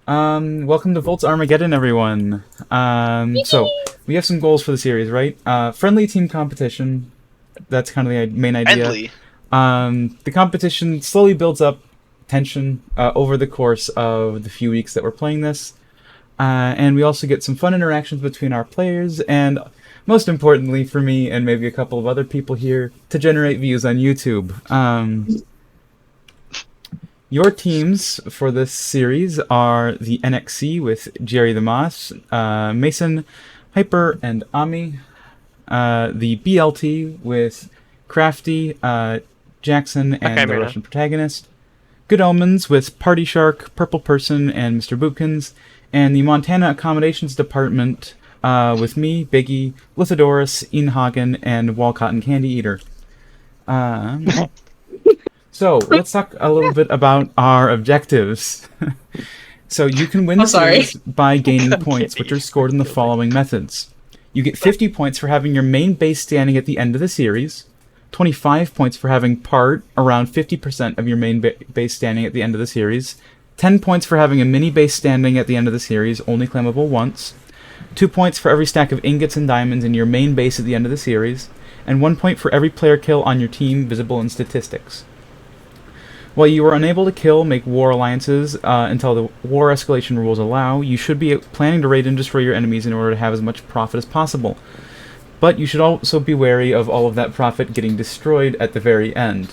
Welcome to Voltz Armageddon, everyone. So, we have some goals for the series, right? Friendly team competition. That's kind of the main idea. Friendly. The competition slowly builds up tension over the course of the few weeks that we're playing this. And we also get some fun interactions between our players, and most importantly for me and maybe a couple of other people here, to generate views on YouTube. Your teams for this series are the NXC with Jerry the Moss, Mason, Hyper, and Ami. The BLT with Crafty, Jackson, and the Russian protagonist. Good Omens with Party Shark, Purple Person, and Mr. Boopkins. And the Montana Accommodations Department with me, Biggie, Lithodorus, Ian Hagen, and Walcott and Candy Eater. So, let's talk a little bit about our objectives. So, you can win the series by gaining points, which are scored in the following methods. You get 50 points for having your main base standing at the end of the series, 25 points for having part, around 50% of your main base standing at the end of the series, 10 points for having a mini base standing at the end of the series, only claimable once, 2 points for every stack of ingots and diamonds in your main base at the end of the series, and 1 point for every player kill on your team visible in statistics. While you are unable to kill, make war alliances until the war escalation rules allow, you should be planning to raid and destroy your enemies in order to have as much profit as possible. But you should also be wary of all of that profit getting destroyed at the very end.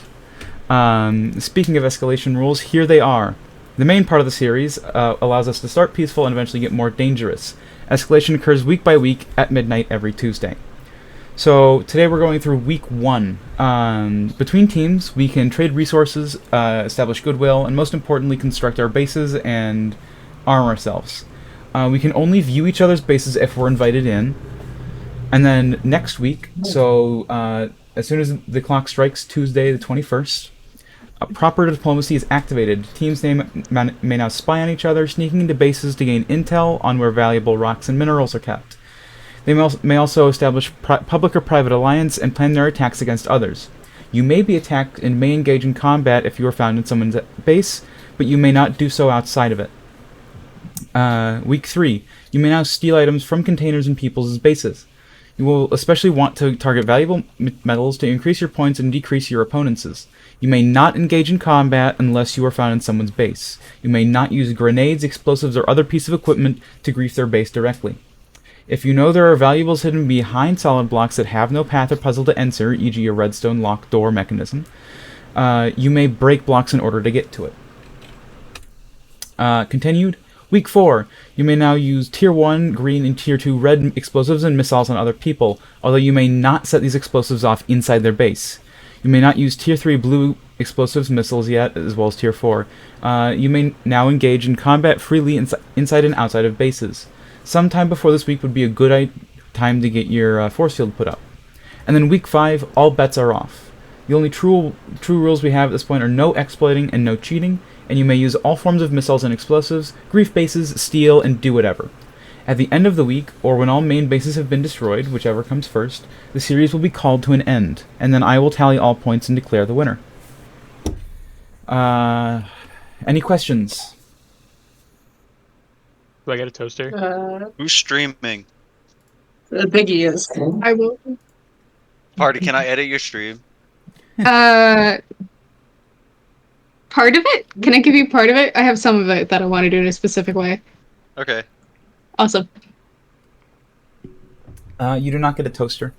Speaking of escalation rules, here they are. The main part of the series allows us to start peaceful and eventually get more dangerous. Escalation occurs week by week at midnight every Tuesday. So today we're going through week 1. Between teams, we can trade resources, establish goodwill, and most importantly, construct our bases and arm ourselves. We can only view each other's bases if we're invited in. And then next week, so as soon as the clock strikes Tuesday the 21st, proper diplomacy is activated. Teams may now spy on each other, sneaking into bases to gain intel on where valuable rocks and minerals are kept. They may also establish public or private alliance and plan their attacks against others. You may be attacked and may engage in combat if you are found in someone's base, but you may not do so outside of it. Week 3. You may now steal items from containers and people's bases. You will especially want to target valuable metals to increase your points and decrease your opponents'. You may not engage in combat unless you are found in someone's base. You may not use grenades, explosives, or other piece of equipment to grief their base directly. If you know there are valuables hidden behind solid blocks that have no path or puzzle to enter, e.g. a redstone lock door mechanism, you may break blocks in order to get to it. Continued. Week 4. You may now use Tier 1 green and Tier 2 red explosives and missiles on other people, although you may not set these explosives off inside their base. You may not use Tier 3 blue explosives missiles yet, as well as Tier 4. You may now engage in combat freely inside and outside of bases. Sometime before this week would be a good time to get your force field put up. And then week 5, all bets are off. The only true rules we have at this point are no exploiting and no cheating, and you may use all forms of missiles and explosives, grief bases, steal, and do whatever. At the end of the week, or when all main bases have been destroyed, whichever comes first, the series will be called to an end, and then I will tally all points and declare the winner. Any questions? Do I get a toaster? Who's streaming? Biggie is. I will. Party, can I edit your stream? Part of it? Can I give you part of it? I have some of it that I want to do in a specific way. Okay. Awesome. You do not get a toaster.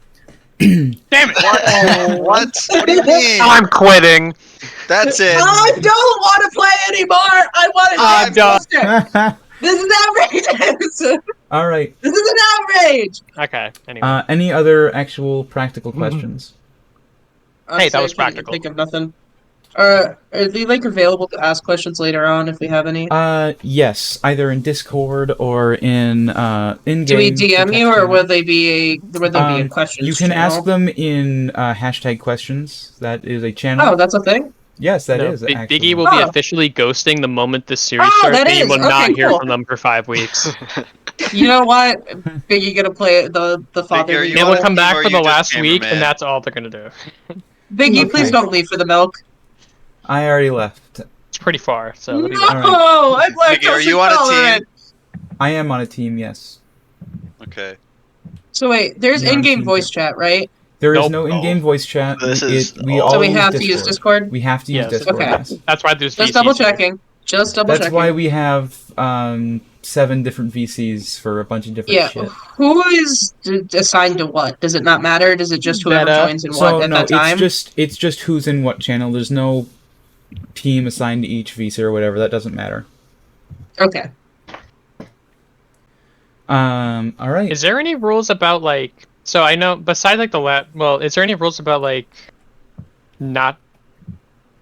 Damn it! What? What do you mean? I'm quitting. That's it. I don't want to play anymore. I want to. I'm done. This is outrageous. All right. This is an outrage. Okay. Anyway. Any other actual practical questions? Hey, that was I can't practical. Think of nothing. Are they available to ask questions later on if we have any? Yes, either in Discord or in in-game. Do we DM you, or will they be a question? You can ask them in hashtag questions. That is a channel. Oh, that's a thing. Yes, that is. Actually. Biggie will be officially ghosting the moment this series starts. that And you is. will not hear cool. from them for 5 weeks. You know what? Biggie gonna play the father. Biggie, They will come or back for you the just last week, cameraman? and that's all they're gonna do. Biggie, Okay. please don't leave for the milk. I already left. It's pretty far, so No, that'd be fine. I'm Mickey, are lactose you on a team? intolerant. I am on a team, yes. Okay. So wait, there's You're on in-game team voice two. chat, right? There is Nope. no in-game voice chat. This is We all- all So we use have to Discord. use Discord? We have to use Yes. Discord. Okay. Yes. That's why there's Just VCs double here. checking. Just double That's checking. why we have 7 different VCs for a bunch of different Yeah. shit. Who is assigned to what? Does it not matter? Does it just whoever Meta. joins in what So at no, that time? it's just who's in what channel. There's no team assigned to each VC or whatever. That doesn't matter. Okay. All right. Is there any rules about like? So I know besides like is there any rules about like not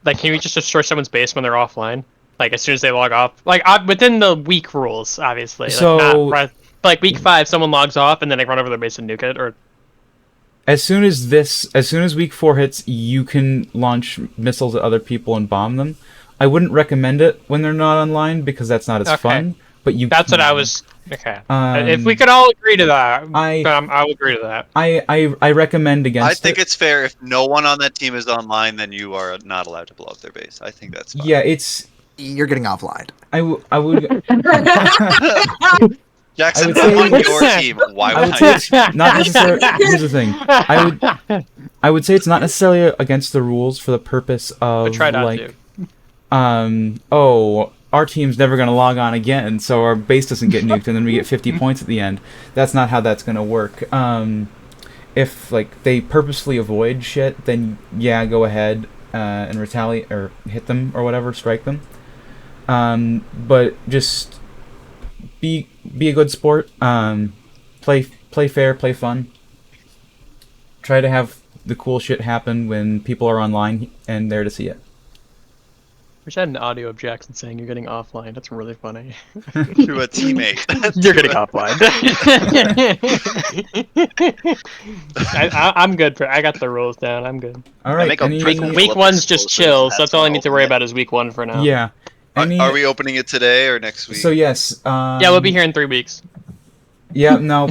like can we just destroy someone's base when they're offline? Like as soon as they log off, like within the week rules, obviously. So- like, like week 5, someone logs off and then they run over their base and nuke it, or As soon as week 4 hits, you can launch missiles at other people and bomb them. I wouldn't recommend it when they're not online because that's not as Okay. fun. But you that's what I can. was. Okay. Um, If we could all agree to that, I will agree to that. I recommend against I think it. it's fair if no one on that team is online, then you are not allowed to blow up their base. I think that's fine. Yeah, it's. You're getting offline. I would. Jackson, I would say- I'm on your team. Why I would would say I? it's not necessarily. Here's the thing. I would say it's not necessarily against the rules for the purpose of But try not like, to. our team's never gonna log on again, so our base doesn't get nuked, and then we get 50 points at the end. That's not how that's gonna work. If like they purposefully avoid shit, then yeah, go ahead and retaliate or hit them or whatever, strike them. But just be a good sport. Play fair, play fun. Try to have the cool shit happen when people are online and there to see it. Wish I had an audio of Jackson saying you're getting offline. That's really funny. To a teammate. You're getting offline. I'm good for. I got the rules down. I'm good. All right. make a Any, drink Week Flip 1's just explosives, chill, so that's all I that's need to all. worry about is week 1 for now. yeah. Any, Are we opening it today or next week? So yes. Yeah, we'll be here in 3 weeks. Yeah. No.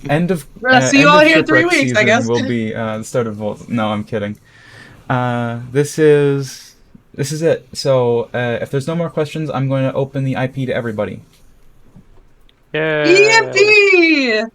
End of. See you end all of here in 3 shipwreck weeks, I season guess. Will be the start of Voltz. No, I'm kidding. This is it. So if there's no more questions, I'm going to open the IP to everybody. Yeah. EMP!